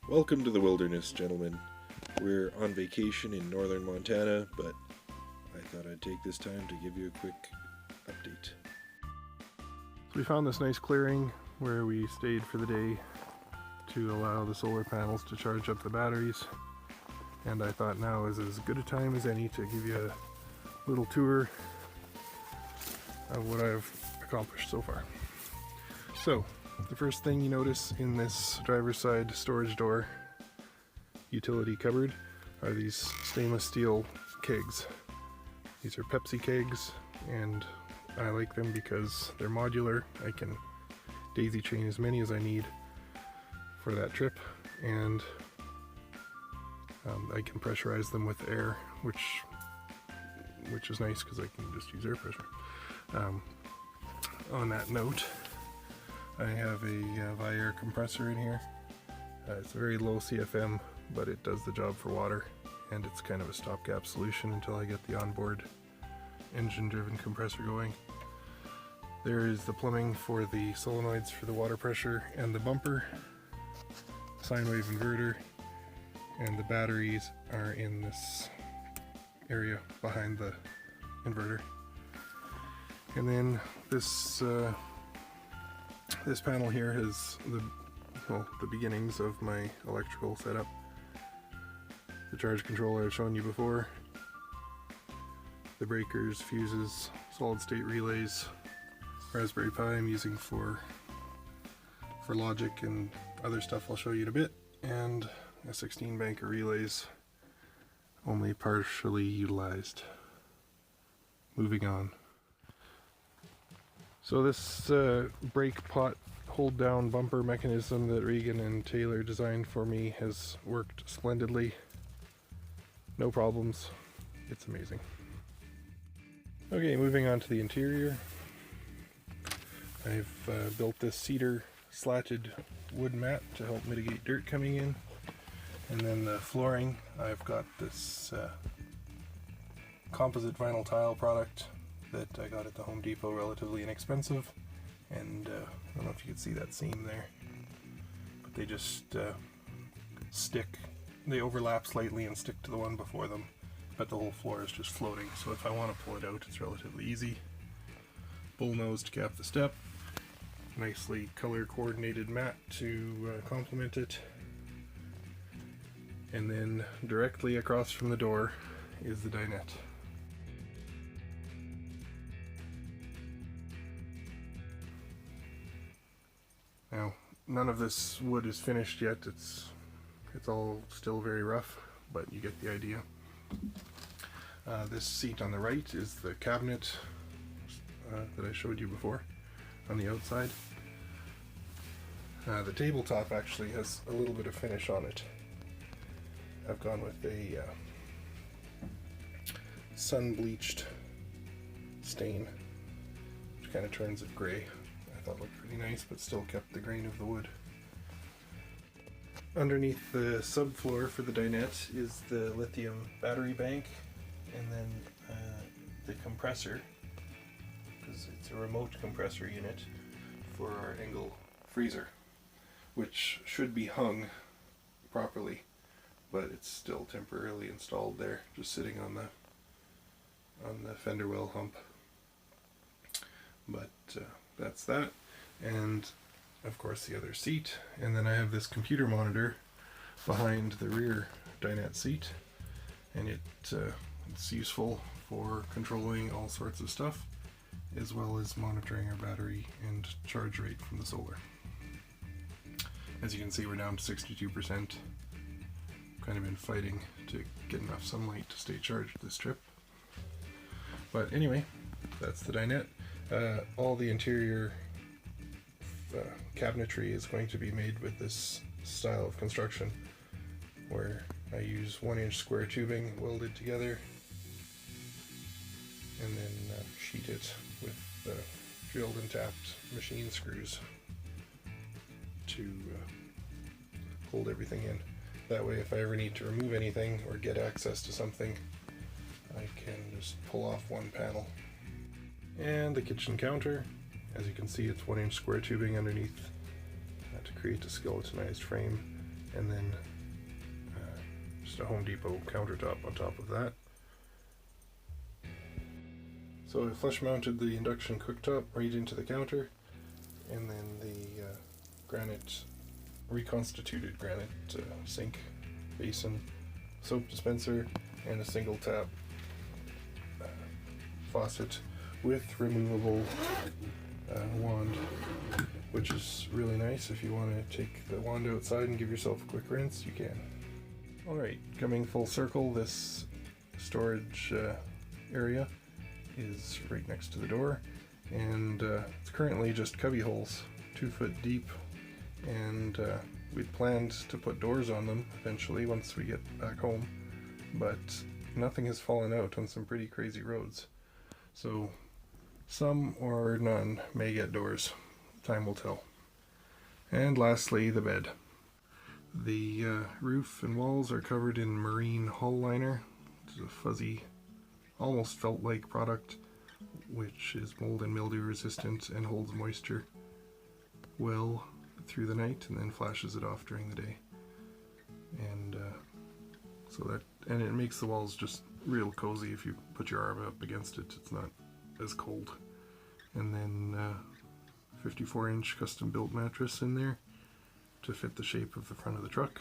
Welcome to the wilderness, gentlemen. We're on vacation in northern Montana, but I thought I'd take this time to give you a quick update. So we found this nice clearing where we stayed for the day to allow the solar panels to charge up the batteries, and I thought now is as good a time as any to give you a little tour of what I've accomplished so far. So the first thing you notice in this driver's side storage door utility cupboard are these stainless steel kegs. These are Pepsi kegs, and I like them because they're modular. I can daisy chain as many as I need for that trip, and I can pressurize them with air, which is nice because I can just use air pressure. On that note, I have a Viair compressor in here. It's a very low CFM, but it does the job for water, and it's kind of a stopgap solution until I get the onboard engine-driven compressor going. There is the plumbing for the solenoids for the water pressure and the bumper, sine wave inverter, and the batteries are in this area behind the inverter. And then this panel here is the beginnings of my electrical setup. The charge controller I've shown you before, the breakers, fuses, solid state relays, Raspberry Pi I'm using for logic and other stuff I'll show you in a bit, and a 16 bank of relays, only partially utilized. Moving on. So this brake pot hold down bumper mechanism that Regan and Taylor designed for me has worked splendidly. No problems. It's amazing. Okay, moving on to the interior. I've built this cedar slatted wood mat to help mitigate dirt coming in. And then the flooring, I've got this composite vinyl tile product that I got at the Home Depot, relatively inexpensive. And I don't know if you can see that seam there, but they just stick. They overlap slightly and stick to the one before them, but the whole floor is just floating, so if I want to pull it out, it's relatively easy. Bullnose to cap the step, nicely color coordinated mat to complement it, and then directly across from the door is the dinette. Now, none of this wood is finished yet. It's all still very rough, but you get the idea. This seat on the right is the cabinet that I showed you before on the outside. The tabletop actually has a little bit of finish on it. I've gone with a sun-bleached stain, which kind of turns it gray. I thought looked pretty nice, but still kept the grain of the wood. Underneath the subfloor for the dinette is the lithium battery bank, and then the compressor, because it's a remote compressor unit for our Engel freezer, which should be hung properly, but it's still temporarily installed there, just sitting on the fender well hump. But that's that, and of course the other seat, and then I have this computer monitor behind the rear dinette seat, and it's useful for controlling all sorts of stuff, as well as monitoring our battery and charge rate from the solar. As you can see, we're down to 62%. Kind of been fighting to get enough sunlight to stay charged this trip. But anyway, that's the dinette. All the interior cabinetry is going to be made with this style of construction, where I use 1-inch square tubing welded together, and then sheet it with drilled and tapped machine screws to hold everything in. That way, if I ever need to remove anything or get access to something, I can just pull off one panel. And the kitchen counter, as you can see, it's 1-inch square tubing underneath to create a skeletonized frame, and then just a Home Depot countertop on top of that. So I flush mounted the induction cooktop right into the counter, and then the reconstituted granite sink, basin, soap dispenser, and a single tap faucet with removable wand, which is really nice. If you want to take the wand outside and give yourself a quick rinse, you can. Alright, coming full circle, this storage area is right next to the door, and it's currently just cubby holes, 2 foot deep, and we'd planned to put doors on them eventually once we get back home, but nothing has fallen out on some pretty crazy roads, so some or none may get doors. Time will tell. And lastly, the bed. The roof and walls are covered in marine hull liner. It's a fuzzy, almost felt-like product, which is mold and mildew resistant and holds moisture well through the night and then flashes it off during the day. And and it makes the walls just real cozy. If you put your arm up against it, it's not as cold. And then 54-inch custom built mattress in there to fit the shape of the front of the truck.